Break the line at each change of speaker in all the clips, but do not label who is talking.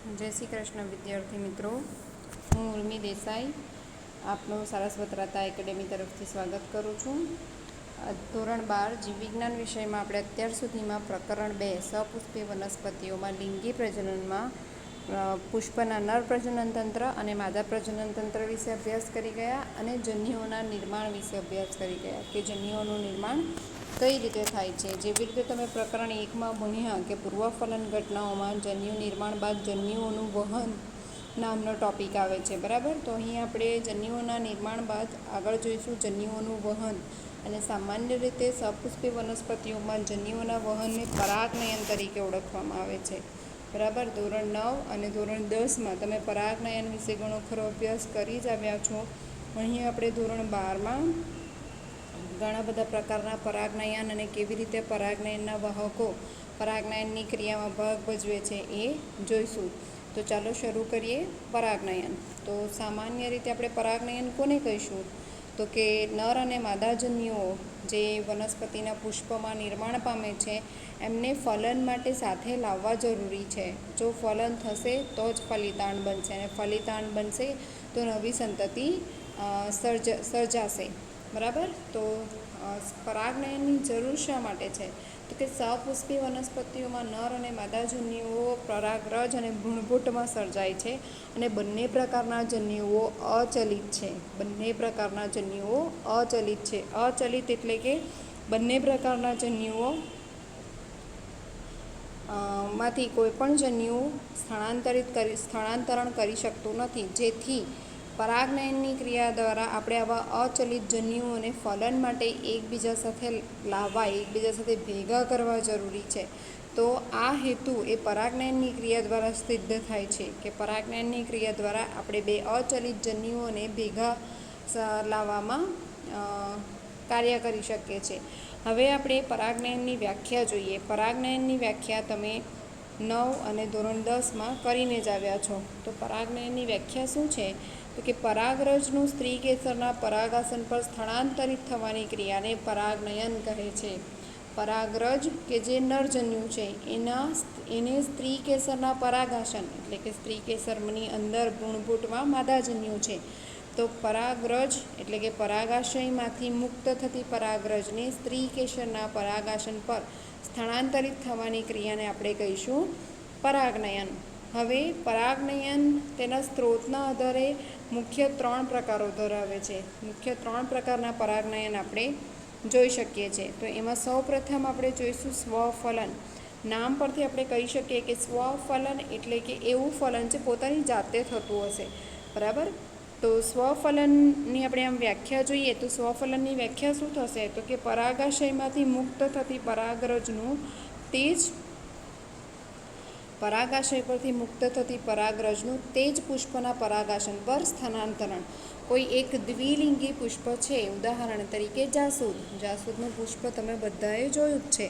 जय श्री कृष्ण विद्यार्थी मित्रों, हूँ उर्मी देसाई आपनो सारस्वत राता एकेडमी तरफथी स्वागत करूँ छूँ। धोरण 12 जीव विज्ञान विषय में આપણે અત્યાર સુધીમાં પ્રકરણ 2 સપુષ્પી વનસ્પતિઓમાં લિંગી પ્રજનનમાં પુષ્પના નર પ્રજનન તંત્ર અને માદા પ્રજનન તંત્ર વિશે અભ્યાસ કરી ગયા અને જન્યુઓના નિર્માણ વિશે અભ્યાસ કરી ગયા કે જન્યુઓનું નિર્માણ કઈ રીતે થાય છે। જેવી રીતે તમે પ્રકરણ 1 માં ભણ્યા કે પૂર્વફલન ઘટનાઓમાં જન્યુ નિર્માણ બાદ જન્યુઓનું વહન નામનો ટોપિક આવે છે, બરાબર। તો અહીં આપણે જન્યુઓના નિર્માણ બાદ આગળ જોઈશું જન્યુઓનું વહન અને સામાન્ય રીતે સપુષ્પી વનસ્પતિઓમાં જન્યુઓના વહનને પરાગનયન તરીકે ઓળખવામાં આવે છે, બરાબર। ધોરણ 9 અને ધોરણ 10 માં તમે પરાગનયન વિશે ઘણો ખરો અભ્યાસ કરી જ આવ્યા છો। અહીં આપણે ધોરણ 12 માં ઘણા બધા પ્રકારના પરાગનયન અને કેવી રીતે પરાગનયનના વાહકો પરાગનયનની ક્રિયામાં ભાગ ભજવે છે એ જોઈશું। તો ચાલો શરૂ કરીએ પરાગનયન। તો સામાન્ય રીતે આપણે પરાગનયન કોને કહીશું તો કે નર અને માદા જન્યુઓ જે વનસ્પતિના પુષ્પમાં નિર્માણ પામે છે એમને ફલન માટે સાથે લાવવા જરૂરી છે। જો ફલન થશે તો જ ફલિતાંડ બનશે અને ફલિતાંડ બનશે તો નવી સંતતિ સર્જાશે, બરાબર। તો પરાગનયનની જરૂર શા માટે છે તો કે સપુષ્પી વનસ્પતિઓમાં નર અને માદા જન્યુઓ પરાગરજ અને ભ્રૂણપુટમાં સર્જાય છે અને બંને પ્રકારના જન્યુઓ અચલિત છે। બંને પ્રકારના જન્યુઓ અચલિત છે। અચલિત એટલે કે બંને પ્રકારના જન્યુઓ માંથી કોઈ પણ જન્યુ સ્થળાંતરણ કરી શકતું નથી, જેથી પરાગનયનની ક્રિયા દ્વારા આપણે આવા અચલિત જન્યુઓને ફલન માટે એકબીજા સાથે લાવવા એકબીજા સાથે ભેગા કરવા જરૂરી છે। તો આ હેતુ એ પરાગનયનની ક્રિયા દ્વારા સિદ્ધ થાય છે કે પરાગનયનની ક્રિયા દ્વારા આપણે બે અચલિત જન્યુઓને ભેગા લાવવામાં કાર્ય કરી શકીએ છીએ। હવે આપણે પરાગનયનની વ્યાખ્યા જોઈએ। પરાગનયનની વ્યાખ્યા તમે 9 અને ધોરણ 10 માં કરીને જ આવ્યા છો। તો પરાગનયનની વ્યાખ્યા શું છે તો કે પરાગરજનું સ્ત્રી કેસરના પરાગાસન પર સ્થળાંતરિત થવાની ક્રિયાને પરાગનયન કહે છે। પરાગરજ કે જે નરજન્યુ છે એને સ્ત્રી કેસરના પરાગાસન એટલે કે સ્ત્રી કેસરની અંદર ભ્રૂણપુટમાં માદાજન્યુ છે તો પરાગરજ એટલે કે પરાગાશયમાંથી મુક્ત થતી પરાગરજને સ્ત્રી કેસરના પરાગાસન પર સ્થળાંતરિત થવાની ક્રિયાને આપણે કહીશું પરાગનયન। હવે પરાગનયન તેના સ્ત્રોતના આધારે મુખ્ય 3 પ્રકારો ધરાવે છે। મુખ્ય 3 પ્રકારના પરાગનયન આપણે જોઈ શકીએ છીએ। તો એમાં સૌપ્રથમ આપણે જોઈશું સ્વફલન। નામ પરથી આપણે કહી શકીએ કે સ્વફલન એટલે કે એવું ફલન જે પોતાની જાતે થતું હશે, બરાબર। તો સ્વફલનની આપણે આમ વ્યાખ્યા જોઈએ તો સ્વફલનની વ્યાખ્યા શું થશે તો કે પરાગાશયમાંથી મુક્ત થતી પરાગરજનું તે જ પરાગાશય પરથી મુક્ત થતી પરાગરજનું તે જ પુષ્પના પરાગાસન પર સ્થાનાંતરણ। કોઈ એક દ્વિલિંગી પુષ્પ છે, ઉદાહરણ તરીકે જાસૂદનું પુષ્પ તમે બધાએ જોયું જ છે।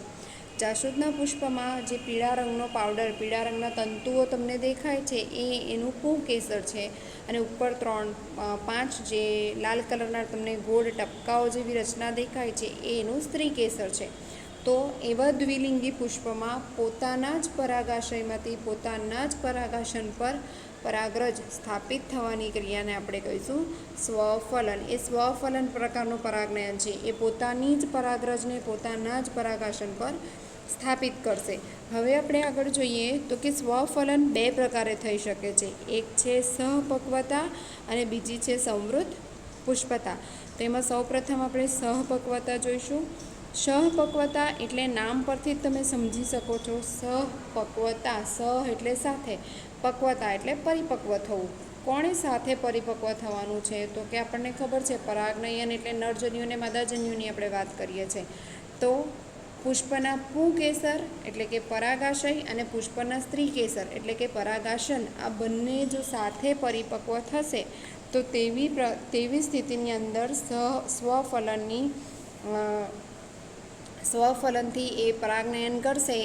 જાસૂદના પુષ્પમાં જે પીળા રંગનો પાવડર પીળા રંગના તંતુઓ તમને દેખાય છે એ એનું પુંકેસર છે અને ઉપર 3-5 જે લાલ કલરના તમને ગોળ ટપકાઓ જેવી રચના દેખાય છે એ એનું સ્ત્રી કેસર છે। તો એવા દ્વિલિંગી પુષ્પમાં પોતાના જ પરાગાશયમાંથી પોતાના જ પરાગાસન પર પરાગરજ સ્થાપિત થવાની ક્રિયાને આપણે કહીશું સ્વફલન। એ સ્વફલન પ્રકારનું પરાગનયન છે, એ પોતાની જ પરાગરજને પોતાના જ પરાગાસન પર સ્થાપિત કરશે। હવે આપણે આગળ જોઈએ તો કે સ્વફલન 2 પ્રકારે થઈ શકે છે। એક છે સહપક્વતા અને બીજી છે સંવૃત પુષ્પતા। તો એમાં સૌપ્રથમ આપણે સહપક્વતા જોઈશું। સહપક્વતા એટલે નામ પરથી જ તમે સમજી શકો છો। સહપક્વતા સહ એટલે સાથે, પક્વતા એટલે પરિપક્વ થવું। કોણે સાથે પરિપક્વ થવાનું છે તો કે આપણને ખબર છે પરાગનયન એટલે નરજન્યુ અને માદાજન્યુની આપણે વાત કરીએ છીએ। તો પુષ્પના પુંકેસર એટલે કે પરાગાશય અને પુષ્પના સ્ત્રી કેસર એટલે કે પરાગાસન આ બંને જો સાથે પરિપક્વ થશે તો તેવી સ્થિતિની અંદર સ્વફલનથી એ પરાગનયન કરશે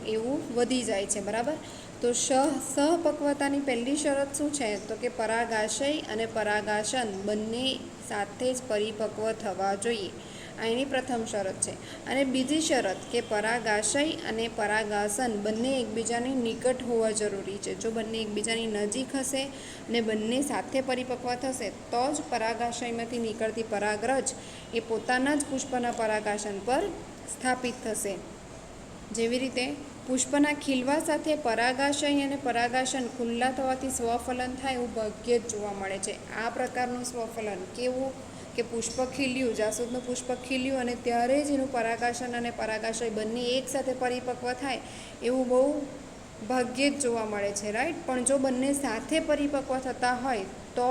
એવું વધી જાય છે, બરાબર। તો સહપક્વતાની પહેલી શરત શું છે તો કે પરાગાશય અને પરાગાસન બંને સાથે જ પરિપક્વ થવા જોઈએ। આ એની પ્રથમ શરત છે. અને બીજી શરત કે પરાગાશય અને પરાગાસન બંને એકબીજાની નિકટ હોવા જરૂરી છે. જો બંને એકબીજાની નજીક હશે અને બંને સાથે પરિપક્વ થશે તો જ પરાગાશયમાંથી નીકળતી પરાગરજ એ પોતાના જ પુષ્પના પરાગાસન પર સ્થાપિત થશે. જેવી રીતે પુષ્પના ખીલવા સાથે પરાગાશય અને પરાગાસન ખુલ્લા થવાથી સ્વફલન થાય એવું ભાગ્યે જ જોવા મળે છે. આ પ્રકારનું સ્વફલન કેવું કે પુષ્પ ખીલ્યું, જાસૂદનું પુષ્પ ખીલ્યું અને ત્યારે જ એનું પરાગાસન અને પરાગાશય બંને એકસાથે પરિપક્વ થાય એવું બહુ ભાગ્યે જ જોવા મળે છે, રાઈટ. પણ જો બંને સાથે પરિપક્વ થતા હોય તો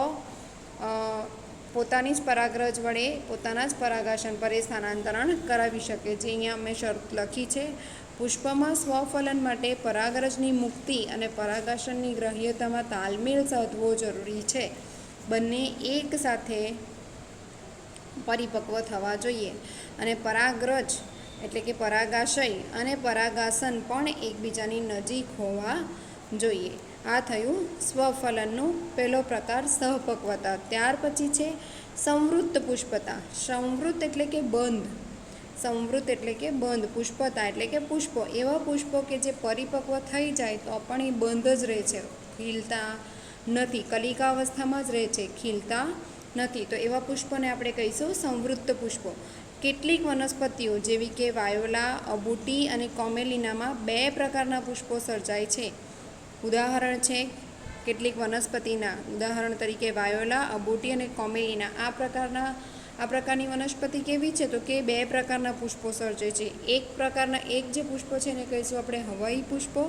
પોતાની જ પરાગરજ વડે પોતાના જ પરાગાસન પર એ સ્થાનાંતરણ કરાવી શકે. જે અહીંયા મેં શરત લખી છે. પુષ્પમાં સ્વફલન માટે પરાગરજની મુક્તિ અને પરાગાસનની ગ્રાહ્યતામાં તાલમેલ સાધવો જરૂરી છે. બંને એક સાથે પરિપક્વ થવા જોઈએ અને પરાગરજ એટલે કે પરાગાશય અને પરાગાસન પણ એકબીજાની નજીક હોવા જોઈએ. આ થયું સ્વફલનનું પહેલો પ્રકાર, સહપક્વતા. ત્યાર પછી છે સંવૃત્ત પુષ્પતા. સંવૃત્ત એટલે કે બંધ, સંવૃત્ત એટલે કે બંધ, પુષ્પતા એટલે કે પુષ્પો. એવા પુષ્પો કે જે પરિપક્વ થઈ જાય તો પણ એ બંધ જ રહે છે, ખીલતા નથી, કલિકા અવસ્થામાં જ રહે છે, ખીલતા નથી. તો એવા પુષ્પોને આપણે કહીશું સંવૃત્ત પુષ્પો. કેટલીક વનસ્પતિઓ જેવી કે વાયોલા, અબુટી અને કોમેલિનામાં 2 પ્રકારના પુષ્પો સર્જાય છે. ઉદાહરણ છે કેટલીક વનસ્પતિના, ઉદાહરણ તરીકે વાયોલા, અબુટી અને કોમેલિના. આ પ્રકારની વનસ્પતિ કેવી છે તો કે 2 પ્રકારના પુષ્પો સર્જે છે. એક જે પુષ્પો છે એને કહીશું આપણે હવાઈ પુષ્પો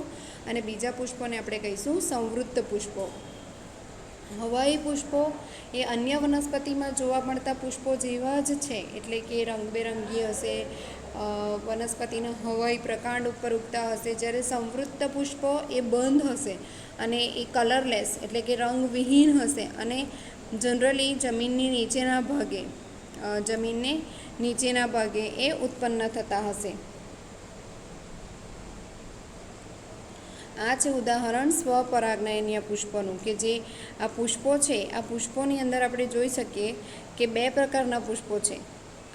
અને બીજા પુષ્પોને આપણે કહીશું સંવૃત્ત પુષ્પો. હવાઈ પુષ્પો એ અન્ય વનસ્પતિમાં જોવા મળતા પુષ્પો જેવા જ છે, એટલે કે રંગબેરંગી હશે, વનસ્પતિના હવાઈ પ્રકાંડ ઉપર ઉગતા હશે. જ્યારે સંવૃત્ત પુષ્પો એ બંધ હશે અને એ કલરલેસ એટલે કે રંગવિહીન હશે અને જનરલી જમીનને નીચેના ભાગે એ ઉત્પન્ન થતા હશે. આ છે ઉદાહરણ સ્વપરાગનયનીય પુષ્પોનું, કે જે આ પુષ્પો છે આ પુષ્પોની અંદર આપણે જોઈ શકીએ કે 2 પ્રકારના પુષ્પો છે.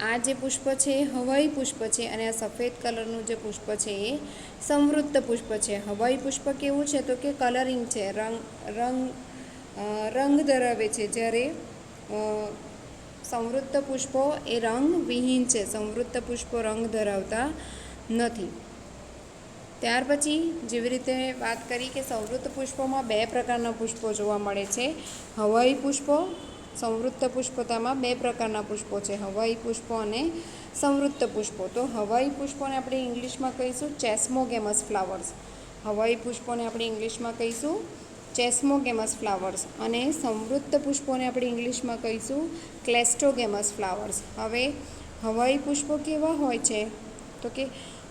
આ જે પુષ્પ છે એ હવાઈ પુષ્પ છે અને આ સફેદ કલરનું જે પુષ્પ છે એ સંવૃત્ત પુષ્પ છે. હવાઈ પુષ્પ કેવું છે તો કે કલરિંગ છે, રંગ ધરાવે છે, જ્યારે સંવૃત્ત પુષ્પો એ રંગવિહીન છે. સંવૃત્ત પુષ્પો રંગ ધરાવતા નથી. ત્યાર પછી જેવી રીતે વાત કરી કે સંવૃત્ત પુષ્પોમાં 2 પ્રકારના પુષ્પો જોવા મળે છે. હવાઈ પુષ્પો, સંવૃત્ત પુષ્પતામાં 2 પ્રકારના પુષ્પો છે, હવાઈ પુષ્પો અને સંવૃત્ત પુષ્પો. તો હવાઈ પુષ્પોને આપણે ઇંગ્લિશમાં કહીશું ચેસ્મોગેમસ ફ્લાવર્સ. હવાઈ પુષ્પોને આપણે ઇંગ્લિશમાં કહીશું ચેસ્મોગેમસ ફ્લાવર્સ અને સંવૃત્ત પુષ્પોને આપણે ઇંગ્લિશમાં કહીશું ક્લેસ્ટોગેમસ ફ્લાવર્સ. હવે હવાઈ પુષ્પો કેવા હોય છે તો કે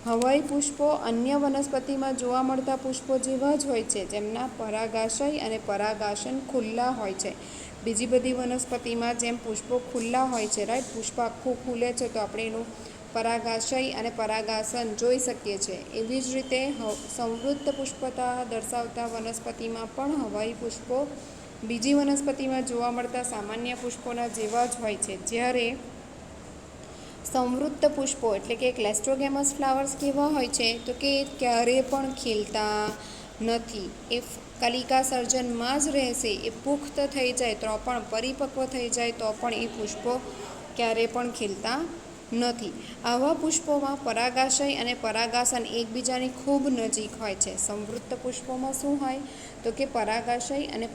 હવાઈ પુષ્પો અન્ય વનસ્પતિમાં જોવા મળતા પુષ્પો જેવા જ હોય છે, જેમના પરાગાશય અને પરાગાસન ખુલ્લા હોય છે. બીજી બધી વનસ્પતિમાં જેમ પુષ્પો ખુલ્લા હોય છે, રાઈટ, પુષ્પ આખું ખુલે છે તો આપણે એનું પરાગાશય અને પરાગાસન જોઈ શકીએ છીએ. એવી જ રીતે સંવૃત્ત પુષ્પતા દર્શાવતા વનસ્પતિમાં પણ હવાઈ પુષ્પો બીજી વનસ્પતિમાં જોવા મળતા સામાન્ય પુષ્પોના જેવા જ હોય છે. જ્યારે સંવૃત્ત પુષ્પો એટલે કે ક્લેસ્ટોગેમસ ફ્લાવર્સ કેવા હોય છે તો કે ક્યારેય પણ ખીલતા નથી, એ કલિકા સર્જનમાં જ રહેશે. એ પુખ્ત થઈ જાય તો પણ, પરિપક્વ થઈ જાય તો પણ એ પુષ્પો ક્યારેય પણ ખીલતા નથી. આવા પુષ્પોમાં પરાગાશય અને પરાગાસન એકબીજાની ખૂબ નજીક હોય છે. સંવૃત્ત પુષ્પોમાં શું હોય તો કે પરાગાશય અને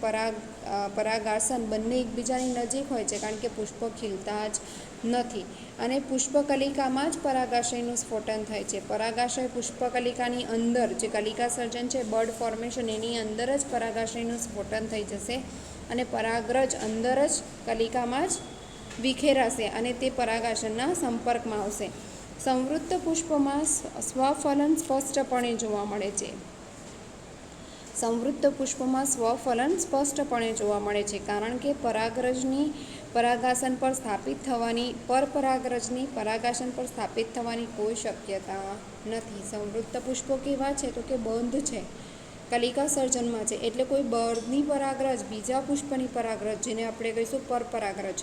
પરાગાસન બંને એકબીજાની નજીક હોય છે, કારણ કે પુષ્પો ખીલતા જ નથી અને પુષ્પકલિકામાં જ પરાગાશયનું સ્ફોટન થાય છે. પરાગાશય પુષ્પકલિકાની અંદર જે કલિકા સર્જન છે, બર્ડ ફોર્મેશન, એની અંદર જ પરાગાશયનું સ્ફોટન થઈ જશે અને પરાગરજ અંદર જ કલિકામાં જ વિખેરાશે અને તે પરાગાસનના સંપર્કમાં આવશે. સંવૃત્ત પુષ્પોમાં સ્વફલન સ્પષ્ટપણે જોવા મળે છે. સંવૃત્ત પુષ્પોમાં સ્વફલન સ્પષ્ટપણે જોવા મળે છે, કારણ કે પરાગરજની પરાગાસન પર સ્થાપિત થવાની પરાગાસન પર સ્થાપિત થવાની કોઈ શક્યતા નથી. સંવૃત્ત પુષ્પો કેવા છે તો કે બંધ છે, કલિકા સર્જનમાં છે, એટલે કોઈ બળની પરાગરજ બીજા પુષ્પની પરાગરજ, જેને આપણે કહીશું પરપરાગરજ,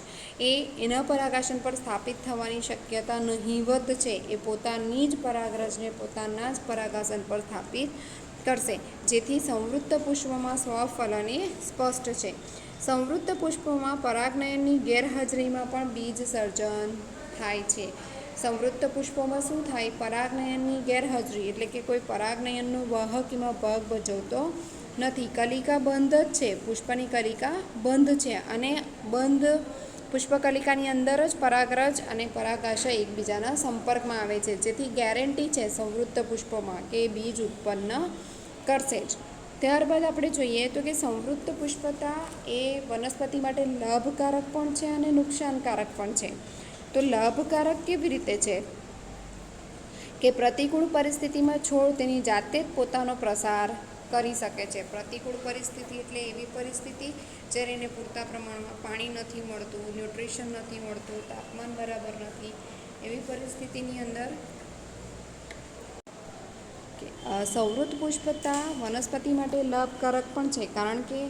એના પરાગાસન પર સ્થાપિત થવાની શક્યતા નહીવત છે. એ પોતાની જ પરાગરજને પોતાના જ પરાગાસન પર સ્થાપિત કરશે, જેથી સંવૃત્ત પુષ્પમાં સ્વફલન એ સ્પષ્ટ છે. સંવૃત્ત પુષ્પમાં પરાગનયનની ગેરહાજરીમાં પણ બીજ સર્જન થાય છે. સંવૃત્ત પુષ્પોમાં શું થાય? પરાગનયનની ગેરહાજરી, એટલે કે કોઈ પરાગનયનનો વાહક એમાં ભાગ ભજવતો નથી. કલિકા બંધ જ છે, પુષ્પની કલિકા બંધ છે, અને બંધ પુષ્પકલિકાની અંદર જ પરાગરજ અને પરાગાશય એકબીજાના સંપર્કમાં આવે છે, જેથી ગેરંટી છે સંવૃત્ત પુષ્પોમાં કે બીજ ઉત્પન્ન કરશે જ. ત્યારબાદ આપણે જોઈએ તો કે સંવૃત્ત પુષ્પતા એ વનસ્પતિ માટે લાભકારક પણ છે અને નુકસાનકારક પણ છે. તો લાભકારક કેવી રીતે છે કે પ્રતિકૂળ પરિસ્થિતિમાં છોડ તેની જાતે જ પોતાનો પ્રસાર કરી શકે છે. પ્રતિકૂળ પરિસ્થિતિ એટલે એવી પરિસ્થિતિ જ્યારે એને પૂરતા પ્રમાણમાં પાણી નથી મળતું, ન્યુટ્રિશન નથી મળતું, તાપમાન બરાબર નથી, એવી પરિસ્થિતિની અંદર સંવૃત્ત પુષ્પતા વનસ્પતિ માટે લાભકારક પણ છે, કારણ કે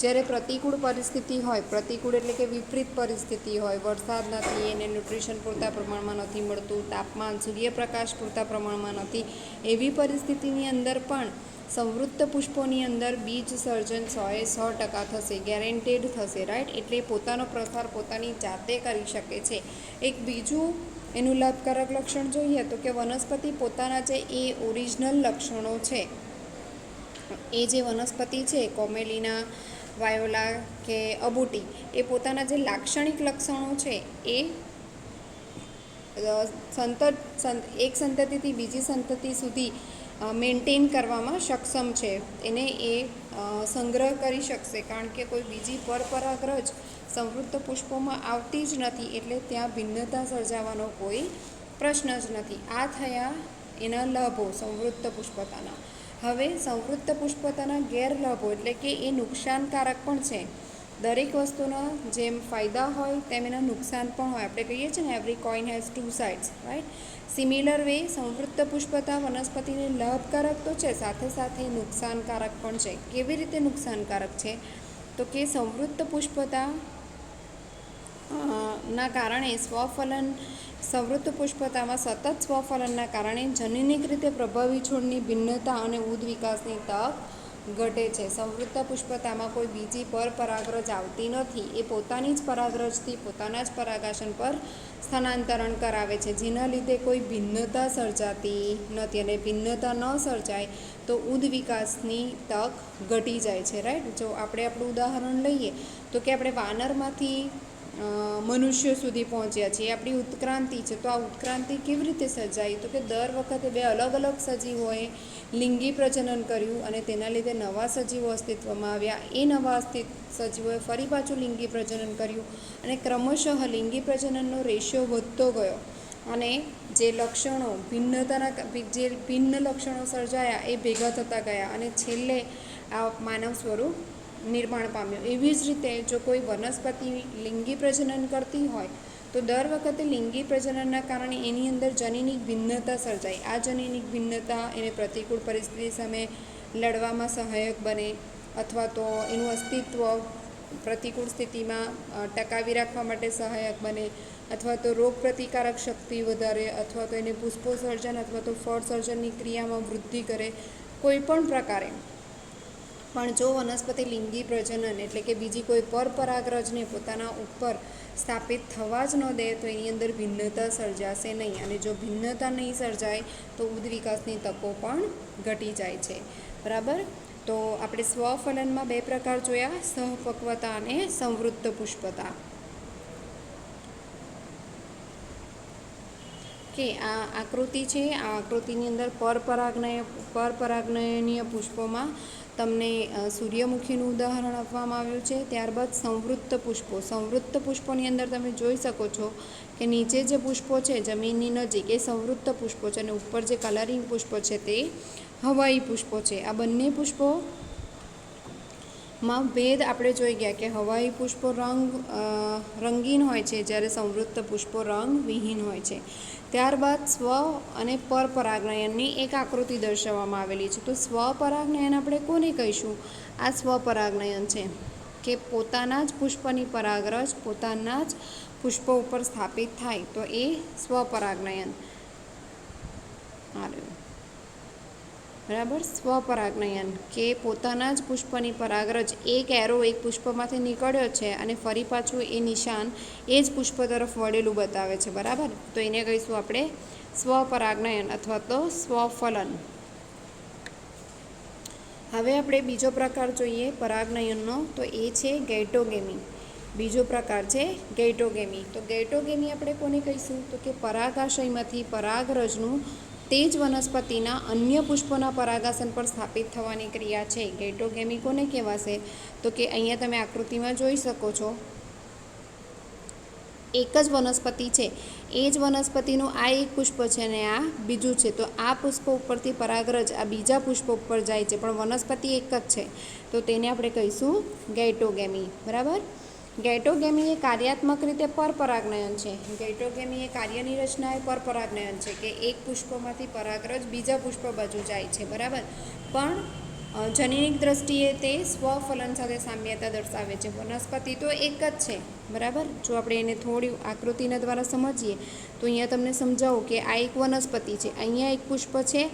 જ્યારે પ્રતિકૂળ પરિસ્થિતિ હોય, પ્રતિકૂળ એટલે કે વિપરીત પરિસ્થિતિ હોય, વરસાદ નથી, એને ન્યુટ્રિશન પૂરતા પ્રમાણમાં નથી મળતું, તાપમાન, સૂર્યપ્રકાશ પૂરતા પ્રમાણમાં નથી, એવી પરિસ્થિતિની અંદર પણ સંવૃત્ત પુષ્પોની અંદર બીજ સર્જન 100% થશે, ગેરેન્ટેડ થશે, રાઈટ. એટલે પોતાનો પ્રસાર પોતાની જાતે કરી શકે છે. એક બીજું એનું લાભકારક લક્ષણ જોઈએ તો કે વનસ્પતિ પોતાના જે એ ઓરિજિનલ લક્ષણો છે, એ જે વનસ્પતિ છે કોમેલિના, વાયોલા કે અબુટી, એ પોતાના જે લાક્ષણિક લક્ષણો છે એ એક સંતતિથી બીજી સંતતિ સુધી મેન્ટેન કરવામાં સક્ષમ છે. એને એ સંગ્રહ કરી શકશે, કારણ કે કોઈ બીજી પરપરાગરજ સંવૃત્ત પુષ્પોમાં આવતી જ નથી, એટલે ત્યાં ભિન્નતા સર્જાવાનો કોઈ પ્રશ્ન જ નથી. આ થયા એના લાભો સંવૃત્ત પુષ્પતાના. હવે સંવૃત્ત પુષ્પતાના ગેરલાભો, એટલે કે એ નુકસાનકારક પણ છે. દરેક વસ્તુના જેમ ફાયદા હોય તેમ એના નુકસાન પણ હોય. આપણે કહીએ છીએ ને, every coin has two sides, right. Similar way સંવૃત્ત પુષ્પતા વનસ્પતિને લાભકારક તો છે, સાથે સાથે નુકસાનકારક પણ છે. કેવી રીતે નુકસાનકારક છે? તો કે સંવૃત્ત પુષ્પતા ના કારણે સંવૃત્ત પુષ્પતામાં સતત સ્વફલનના કારણે જનીનિક રીતે પ્રભાવી છોડની ભિન્નતા અને ઉદ વિકાસની તક ઘટે છે. સંવૃત્ત પુષ્પતામાં કોઈ બીજી પરપરાગરજ આવતી નથી, એ પોતાની જ પરાગરજથી પોતાના જ પરાગાસન પર સ્થાનાંતરણ કરાવે છે, જેના લીધે કોઈ ભિન્નતા સર્જાતી નથી, અને ભિન્નતા ન સર્જાય તો ઉદ વિકાસની તક ઘટી જાય છે, રાઈટ. જો આપણે આપણું ઉદાહરણ લઈએ તો કે આપણે વાનરમાંથી મનુષ્યો સુધી પહોંચ્યા છીએ, આપણી ઉત્ક્રાંતિ છે. તો આ ઉત્ક્રાંતિ કેવી રીતે સર્જાઈ? તો કે દર વખતે બે અલગ અલગ સજીવોએ લિંગી પ્રજનન કર્યું, અને તેના લીધે નવા સજીવો અસ્તિત્વમાં આવ્યા. એ નવા સજીવોએ ફરી પાછું લિંગી પ્રજનન કર્યું, અને ક્રમશઃ લિંગી પ્રજનનનો રેશિયો વધતો ગયો, અને જે લક્ષણો જે ભિન્ન લક્ષણો સર્જાયા એ ભેગા થતા ગયા, અને છેલ્લે આ માનવ સ્વરૂપ નિર્માણ પામ્યું. એવી જ રીતે જો કોઈ વનસ્પતિ લિંગી પ્રજનન કરતી હોય તો દર વખતે લિંગી પ્રજનનના કારણે એની અંદર જનીનિક ભિન્નતા સર્જાય. આ જનીનિક ભિન્નતા એને પ્રતિકૂળ પરિસ્થિતિ સામે લડવામાં સહાયક બને, અથવા તો એનું અસ્તિત્વ પ્રતિકૂળ સ્થિતિમાં ટકાવી રાખવા માટે સહાયક બને, અથવા તો રોગ પ્રતિકારક શક્તિ વધારે, અથવા તો એને પુષ્પો સર્જન અથવા તો ફળ સર્જનની ક્રિયામાં વૃદ્ધિ કરે. કોઈ પણ પ્રકારે પણ જો વનસ્પતિ લિંગી પ્રજનન એટલે કે બીજી કોઈ પરપરાગરજને પોતાના ઉપર સ્થાપિત થવા જ ન દે તો એની અંદર ભિન્નતા સર્જાશે નહીં, અને જો ભિન્નતા નહીં સર્જાય તો ઉદ વિકાસની તકો પણ ઘટી જાય છે, બરાબર. તો આપણે સ્વફલનમાં બે પ્રકાર જોયા, સહપક્વતા અને સંવૃત્ત પુષ્પતા. કે આ આકૃતિ છે, આ આકૃતિની અંદર પરપરાગનયનીય પુષ્પોમાં તમને સૂર્યમુખીનું ઉદાહરણ આપવામાં આવ્યું છે. ત્યારબાદ સંવૃત્ત પુષ્પોની અંદર તમે જોઈ શકો છો કે નીચે જે પુષ્પો છે જમીનની નજીક, એ સંવૃત્ત પુષ્પો છે, અને ઉપર જે કલરિંગ પુષ્પો છે તે હવાઈ પુષ્પો છે. આ બંને પુષ્પો માં ભેદ આપણે જોઈ ગયા કે હવાઈ પુષ્પો રંગીન હોય છે, જ્યારે સંવૃત્ત પુષ્પો રંગ વિહીન હોય છે. ત્યારબાદ સ્વ અને પરપરાગનયનની એક આકૃતિ દર્શાવવામાં આવેલી છે. તો સ્વપરાગનયન આપણે કોને કહીશું? આ સ્વપરાગનયન છે કે પોતાના જ પુષ્પની પરાગરજ પોતાના જ પુષ્પો ઉપર સ્થાપિત થાય, તો એ સ્વપરાગનયન આવ્યું. બરાબર, સ્વપરાગનયન કે પોતાના જ પુષ્પની પરાગરજ, એક એરો એક પુષ્પમાંથી નીકળ્યો છે અને ફરી પાછું એ નિશાન એ જ પુષ્પ તરફ વળેલું બતાવે છે. બરાબર, તો એને કહીશું આપણે સ્વપરાગનયન અથવા તો સ્વફલન. હવે આપણે બીજો પ્રકાર જોઈએ પરાગનયનનો, તો એ છે ગૈટોગેમી. બીજો પ્રકાર છે ગૈટોગેમી. તો ગૈટોગેમી આપણે કોને કહીશું? તો કે પરાગાશયમાંથી પરાગરજનું તે જ વનસ્પતિના અન્ય પુષ્પોના પરાગાસન પર સ્થાપિત થવાની ક્રિયા છે. ગૈટોગેમી કોને કહેવાશે? તો કે અહીંયા તમે આકૃતિમાં જોઈ શકો છો, એક જ વનસ્પતિ છે, એ જ વનસ્પતિનું આ એક પુષ્પ છે અને આ બીજું છે. તો આ પુષ્પ ઉપરથી પરાગરજ આ બીજા પુષ્પ ઉપર જાય છે, પણ વનસ્પતિ એક જ છે, તો તેને આપણે કહીશું ગૈટોગેમી. બરાબર, ગૈટોગેમી એ કાર્યાત્મક રીતે પરપરાગનયન છે. ગૈટોગેમી એ કાર્યની રચના એ પરપરાગનયન છે કે એક પુષ્પમાંથી પરાગરજ બીજા પુષ્પ બાજુ જાય છે. બરાબર, પણ જનીનિક દ્રષ્ટિએ તે સ્વફલન સાથે સામ્યતા દર્શાવે છે. વનસ્પતિ તો એક જ છે. બરાબર, જો આપણે એને થોડી આકૃતિના દ્વારા સમજીએ તો અહીંયા તમને સમજાવું કે આ એક વનસ્પતિ છે, અહીંયા એક પુષ્પ છે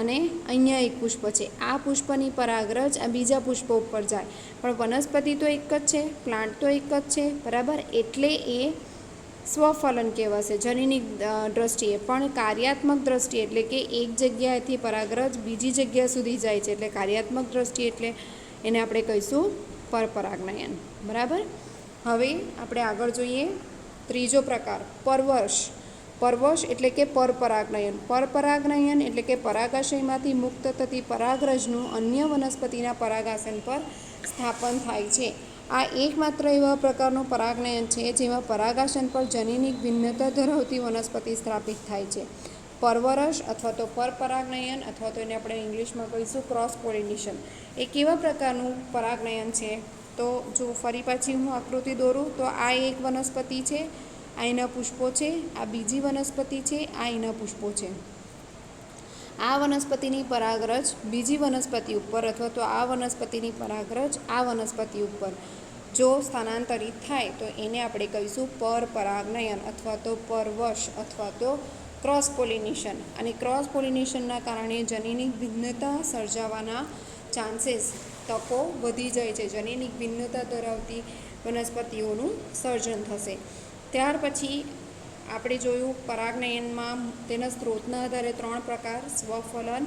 અને અહીંયા એક પુષ્પ છે. આ પુષ્પની પરાગરજ આ બીજા પુષ્પ ઉપર જાય, પણ વનસ્પતિ તો એક જ છે, પ્લાન્ટ તો એક જ છે. બરાબર, એટલે એ સ્વફલન કહેવાશે જનીનિક દ્રષ્ટિએ. પણ કાર્યાત્મક દ્રષ્ટિએ એટલે કે એક જગ્યાએથી પરાગરજ બીજી જગ્યા સુધી જાય છે, એટલે કાર્યાત્મક દ્રષ્ટિએ એટલે એને આપણે કહીશું પરપરાગનયન. બરાબર, હવે આપણે આગળ જોઈએ ત્રીજો પ્રકાર પરવશ. પરવશ એટલે કે પરપરાગનયન. પરપરાગનયન એટલે કે પરાગાશયમાંથી મુક્ત થતી પરાગરજનું અન્ય વનસ્પતિના પરાગાસન પર સ્થાપન થાય છે. આ એકમાત્ર એવા પ્રકારનું પરાગનયન છે જેમાં પરાગાસન પર જનીનિક ભિન્નતા ધરાવતી વનસ્પતિ સ્થાપિત થાય છે. પરવરસ અથવા તો પરપરાગનયન અથવા તો એને આપણે ઇંગ્લિશમાં કહીશું ક્રોસ પોલિનેશન. એ કેવા પ્રકારનું પરાગનયન છે? તો જો ફરી પાછી હું આકૃતિ દોરું તો આ એક વનસ્પતિ છે, આ એના પુષ્પો છે, આ બીજી વનસ્પતિ છે, આ એના પુષ્પો છે. આ વનસ્પતિની પરાગરજ બીજી વનસ્પતિ ઉપર અથવા તો આ વનસ્પતિની પરાગરજ આ વનસ્પતિ ઉપર જો સ્થાનાંતરિત થાય તો એને આપણે કહીશું પરપરાગનયન અથવા તો પરવશ અથવા તો ક્રોસ પોલિનેશન. અને ક્રોસ પોલિનેશનના કારણે જનીનિક ભિન્નતા સર્જાવાના ચાન્સીસ તકો વધી જાય છે. જનીનિક ભિન્નતા ધરાવતી વનસ્પતિઓનું સર્જન થશે. ત્યાર પછી આપણે જોયું પરાગનયનમાં તેના સ્ત્રોતના આધારે 3 પ્રકાર: સ્વફલન,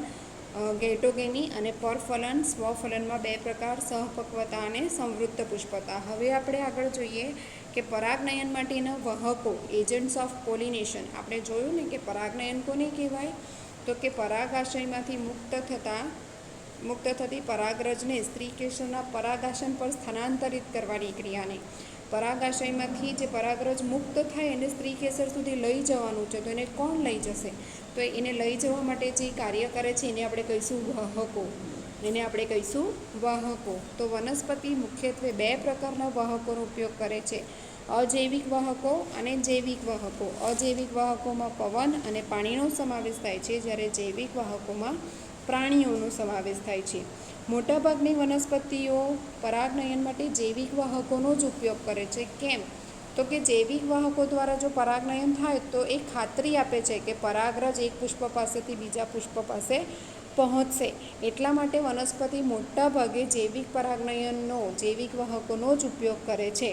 ગૈટોગેમી અને પરફલન. સ્વફલનમાં 2 પ્રકાર: સહપક્વતા અને સંવૃત્ત પુષ્પતા. હવે આપણે આગળ જોઈએ કે પરાગનયન માટેના વાહકો એજન્ટ્સ ઓફ પોલિનેશન. આપણે જોયું ને કે પરાગનયન કોને કહેવાય? તો કે પરાગાશયમાંથી મુક્ત થતી પરાગરજને સ્ત્રીકેસરના પરાગાસન પર સ્થાનાંતરિત કરવાની ક્રિયાને. પરાગાશયમાંથી જે પરાગરજ મુક્ત થાય એને સ્ત્રીકેસર સુધી લઈ જવાનું છે, તો એને કોણ લઈ જશે? તો એને લઈ જવા માટે જે કાર્ય કરે છે એને આપણે કહીશું વાહકો. એને આપણે કહીશું વાહકો. તો વનસ્પતિ મુખ્યત્વે 2 પ્રકારના વાહકોનો ઉપયોગ કરે છે: અજૈવિક વાહકો અને જૈવિક વાહકો. અજૈવિક વાહકોમાં પવન અને પાણીનો સમાવેશ થાય છે, જ્યારે જૈવિક વાહકોમાં પ્રાણીઓનો સમાવેશ થાય છે. મોટાભાગની વનસ્પતિઓ પરાગનયન માટે જૈવિક વાહકોનો જ ઉપયોગ કરે છે. કેમ? તો કે જૈવિક વાહકો દ્વારા જો પરાગનયન થાય તો એ ખાતરી આપે છે કે પરાગરજ એક પુષ્પ પાસેથી બીજા પુષ્પ પાસે પહોંચશે. એટલા માટે વનસ્પતિ મોટાભાગે જૈવિક પરાગનયનનો, જૈવિક વાહકોનો જ ઉપયોગ કરે છે.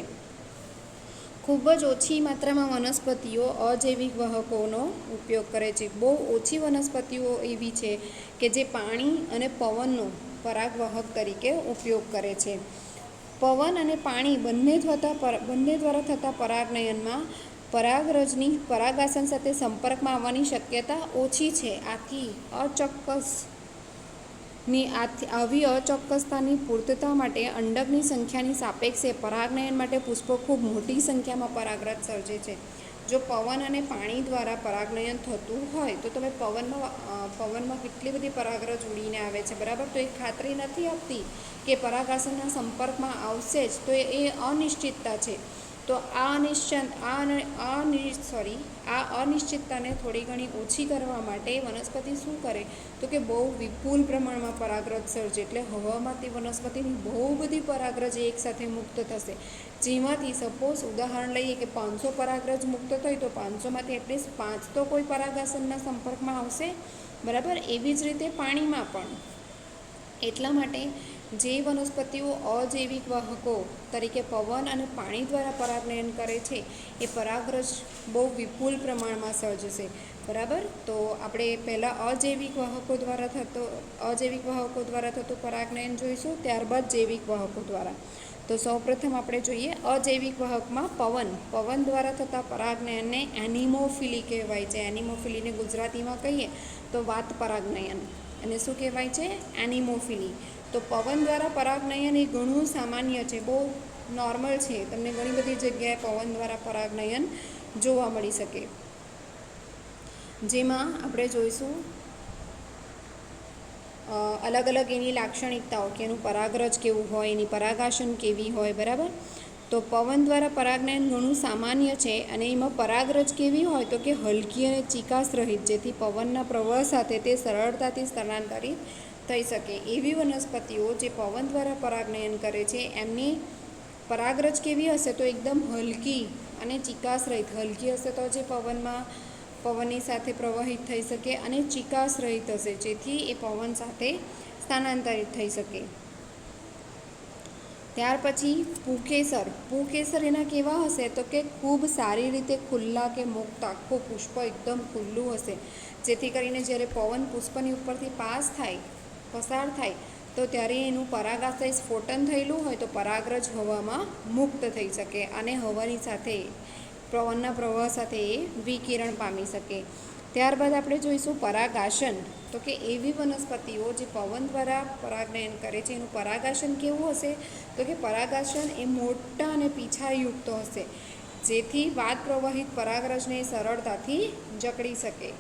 ખૂબ જ ઓછી માત્રામાં વનસ્પતિઓ અજૈવિક વાહકોનો ઉપયોગ કરે છે. બહુ ઓછી વનસ્પતિઓ એવી છે કે જે પાણી અને પવનનો પરાગવાહક તરીકે ઉપયોગ કરે છે. પવન અને પાણી બંને દ્વારા થતા પરાગનયનમાં પરાગરજની પરાગાસન સાથે સંપર્કમાં આવવાની શક્યતા ઓછી છે. આવી અચોક્કસતાની પૂર્તતા માટે અંડકની સંખ્યાની સાપેક્ષે પરાગનયન માટે પુષ્પો ખૂબ મોટી સંખ્યામાં પરાગરજ સર્જે છે. જો પવન અને પાણી દ્વારા પરાગનયન થતું હોય તો તમે પવનમાં કેટલી બધી પરાગરજ ઉડીને આવે છે, બરાબર. તો એ ખાતરી નથી આપતી કે પરાગાશનના સંપર્કમાં આવશે જ, તો એ અનિશ્ચિતતા છે. તો આ અનિશ્ચિતતાને થોડી ઘણી ઓછી કરવા માટે વનસ્પતિ શું કરે તો કે બહુ વિપુલ પ્રમાણમાં પરાગરજ સર્જે, એટલે હવામાંથી વનસ્પતિની બહુ બધી પરાગરજ એકસાથે મુક્ત થશે, જેમાંથી સપોઝ ઉદાહરણ લઈએ કે 500 પરાગરજ મુક્ત થઈ તો 500માંથી એટલીસ્ટ 5 તો કોઈ પરાગાશનના સંપર્કમાં આવશે, બરાબર. એવી જ રીતે પાણીમાં પણ. એટલા માટે જે વનસ્પતિઓ અજૈવિક વાહકો તરીકે પવન અને પાણી દ્વારા પરાગનયન કરે છે એ પરાગરજ બહુ વિપુલ પ્રમાણમાં સર્જશે, બરાબર. તો આપણે પહેલાં અજૈવિક વાહકો દ્વારા થતું પરાગનયન જોઈશું, ત્યારબાદ જૈવિક વાહકો દ્વારા. તો સૌપ્રથમ આપણે જોઈએ અજૈવિક વાહકમાં પવન દ્વારા થતા પરાગનયનને એનિમોફિલી કહેવાય છે. એનિમોફિલીને ગુજરાતીમાં કહીએ તો વાત પરાગનયન, અને શું કહેવાય છે? એનિમોફિલી. તો પવન દ્વારા પરાગનયન એ ઘણું સામાન્ય છે, બહુ નોર્મલ છે. તમને ઘણી બધી જગ્યાએ પવન દ્વારા પરાગનયન જોવા મળી શકે. જેમાં આપણે જોઈશું અલગ અલગ એની લાક્ષણિકતાઓ, કે એનું પરાગરજ કેવું હોય, એની પરાગાશન કેવી હોય, બરાબર. તો પવન દ્વારા પરાગનયન ઘણું સામાન્ય છે, અને એમાં પરાગરજ કેવી હોય તો કે હલકી અને ચિકાસ રહિત, જેથી પવનના પ્રવાહ સાથે તે સરળતાથી સ્થળાંતરિત થઈ શકે. એવી વનસ્પતિઓ જે પવન દ્વારા પરાગનયન કરે છે એમની પરાગરજ કેવી હશે તો એકદમ હલકી અને ચિકાસ રહિત. હલકી હશે તો જે પવનની સાથે પ્રવાહિત થઈ શકે, અને ચિકાસ રહિત હશે જેથી એ પવન સાથે સ્થાનાંતરિત થઈ શકે. ત્યાર પછી પુંકેસર એના કેવા હશે તો કે ખૂબ સારી રીતે ખુલ્લા કે મુક્ત, આખું પુષ્પ એકદમ ખુલ્લું હશે, જેથી કરીને જ્યારે પવન પુષ્પની ઉપરથી પસાર થાય તો ત્યારે એનું પરાગાશય સ્ફોટન થયેલું હોય તો પરાગરજ હવામાં મુક્ત થઈ શકે, અને હવાની સાથે પવનના પ્રવાહ સાથે એ વિકિરણ પામી શકે. ત્યારબાદ આપણે જોઈશું પરાગાશન. તો કે એવી વનસ્પતિઓ જે પવન દ્વારા પરાગનયન કરે છે એનું પરાગાશન કેવું હશે તો કે પરાગાશન એ મોટા અને પીછાયુક્ત હશે, જેથી વાદ પ્રવાહિત પરાગરજને સરળતાથી જકડી શકે.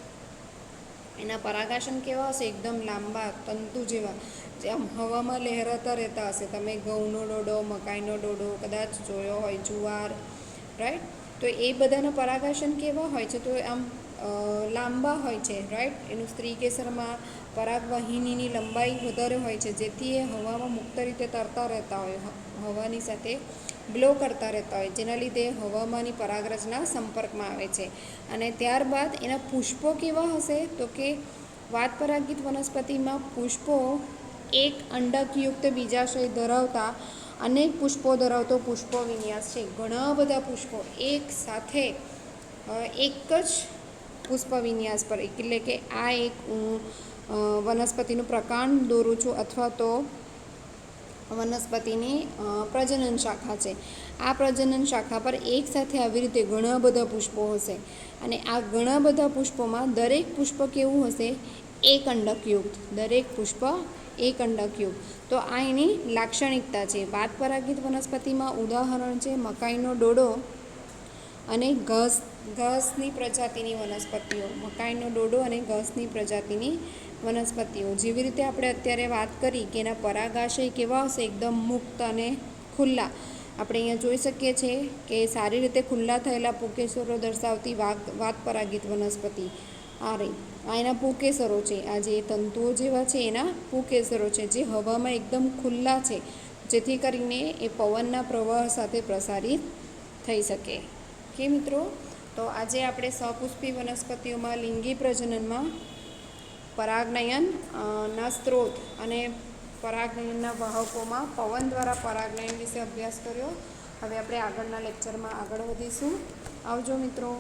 એના પરાગાશન કેવા હશે? એકદમ લાંબા તંતુ જેવા, જે આમ હવામાં લહેરાતા રહેતા હશે. તમે ઘઉંનો ડોડો, મકાઈનો ડોડો કદાચ જોયો હોય, જુવાર, રાઈટ. તો એ બધાના પરાગાશન કેવા હોય છે તો આમ લાંબા હોય છે, રાઈટ. એનું સ્ત્રીકેસરમાં પરાગવાહિનીની લંબાઈ વધારે હોય છે, જેથી એ હવામાં મુક્ત રીતે તરતા રહેતા હોય, હવાની સાથે બ્લો કરતા રહેતા હોય, જેના લીધે હવામાંની પરાગરજના સંપર્કમાં આવે છે. અને ત્યારબાદ એના પુષ્પો કેવા હશે તો કે વાતપરાગિત વનસ્પતિમાં પુષ્પો એક અંડકયુક્ત બીજાશય ધરાવતા અનેક પુષ્પો ધરાવતો પુષ્પ વિન્યાસ છે. ઘણા બધા પુષ્પો એક સાથે એક જ પુષ્પ વિન્યાસ પર, એટલે કે આ એક વનસ્પતિનું પ્રકાંડ દોરું છું, અથવા તો વનસ્પતિની પ્રજનન શાખા છે. આ પ્રજનન શાખા પર એક સાથે આવી રીતે ઘણા બધા પુષ્પો હશે, અને આ ઘણા બધા પુષ્પોમાં દરેક પુષ્પ કેવું હશે? એક અંડકયુક્ત. દરેક પુષ્પ એક અંડકયુક્ત. તો આ એની લાક્ષણિકતા છે. વાતપરાગિત વનસ્પતિમાં ઉદાહરણ છે મકાઈનો ડોડો અને ઘાસની પ્રજાતિની વનસ્પતિઓ. મકાઈનો ડોડો અને ઘાસની પ્રજાતિની વનસ્પતિઓ. જેવી રીતે આપણે અત્યારે વાત કરી કે એના પરાગાશય કેવા હશે? એકદમ મુક્ત અને ખુલ્લા. આપણે અહીંયા જોઈ શકીએ છીએ કે સારી રીતે ખુલ્લા થયેલા પુંકેસરો દર્શાવતી વાતપરાગિત વનસ્પતિ આ રહી. આ એના પુંકેસરો છે. આ જે તંતુઓ જેવા છે એના પુંકેસરો છે, જે હવામાં એકદમ ખુલ્લા છે, જેથી કરીને એ પવનના પ્રવાહ સાથે પ્રસારિત થઈ શકે. કે મિત્રો, તો આજે આપણે સપુષ્પી વનસ્પતિઓમાં લિંગી પ્રજનનમાં પરાગનયનના સ્ત્રોત અને પરાગનયનના વાહકોમાં પવન દ્વારા પરાગનયન વિશે અભ્યાસ કર્યો. હવે આપણે આગળના લેક્ચરમાં આગળ વધીશું. આવજો મિત્રો.